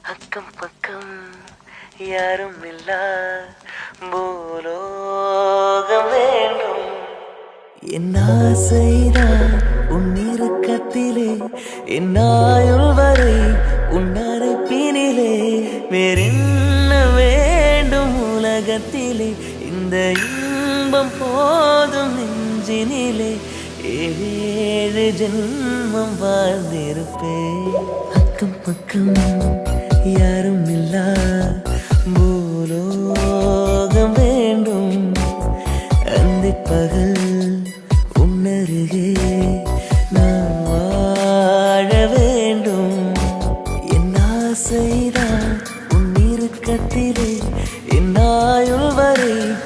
அக்கம் பக்கம் யாரும் இல்லா பூலோகம் வேண்டும். என் ஆசைதான் உன் இறுக்கத்திலே, என் ஆயுள் வரை உன் அரைப்பினிலே. வேறென்ன வேண்டும் உலகத்திலே, இந்த இன்பம் போதும் நெஞ்சினிலே. ஏழு ஜென்மம் வாழ்ந்திருப்பேன். அக்கம் பக்கம் யாரும் இல்லா பூலோகம் வேண்டும். அந்தி பகல் உன்னருகே நான் வாழ வேண்டும். என் ஆசைதான் உன் இறுக்கத்திலே, என் ஆயுள் வரை